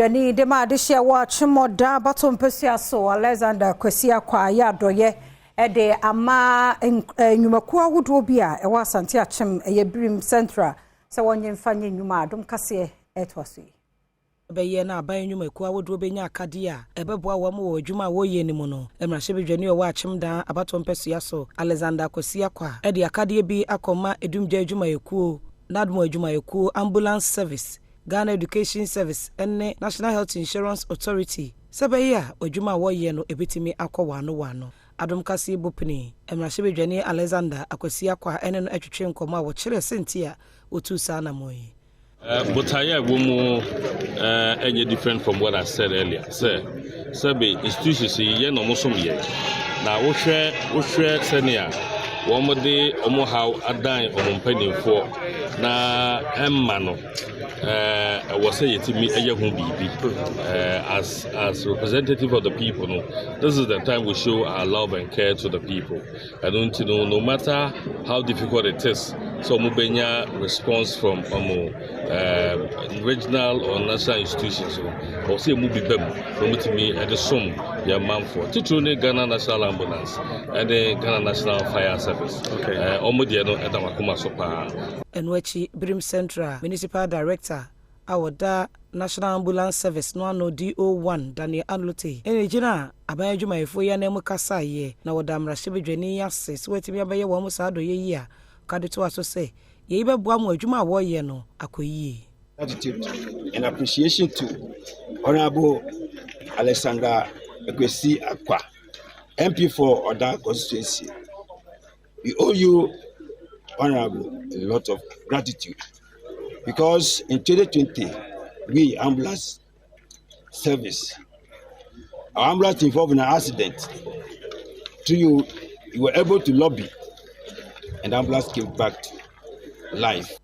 Bidani de ma de share watch moda baton pesia so Alexander Kwesia kwa ya doye de ama nyumakuwa wudo bia e wa Asante Akyem Brim Central se wonye mfanye nyuma Adom kase etwaso beye na aban nyumakuwa wudo benya akade a ebeboa wo mo adwuma wo ye ni mu no emrahye bidwani o wa Akyem dan abaton pesia so Alexander Kwesia kwa de akade bi akoma edumgya adwuma yekuo nadmo adwuma yekuo ambulance service Ghana Education Service and National Health Insurance Authority. Sabaya, Ojuma Woye no ebitimi akwa wano. Adom kasi bupini. Emrahye bidwani Alexander Kwesia kwa ene no atwetwe nkoma wo kire sentia otu sana moyi. But I womo any different from what I said earlier. Sabe institutions ye no mosom ye. Na wo hwe senior womode omo how adan ompanimfo na emma no was say yetimi eye hu bibi as representative of the people. No, this is the time we show our love and care to the people. I don't know, no matter how difficult it is, so mubenya response from regional or national institutions. Or say mubi bem from me at the sum ya man for titune Ghana National Ambulance and the Ghana National Fire Service. Okay. Omodia Adamakuma Sopa. Enwechi Brim Central Municipal Director Awoda National Ambulance Service no DO1 Daniel Anlote enejina aban adwuma efo ya na mu kasa ye na woda mrahye bidwani yase so wetimi abaye wo mu saado ye yi a kade to aso se ye beboa mu adwuma wo ye no akoyi. Attitude and appreciation to Honorable Alexander Kwesia Akwa, MP for Oda constituency. We owe you, Honorable, a lot of gratitude because in 2020, we ambulance service, our ambulance involved in an accident. To you were able to lobby, and ambulance came back to life.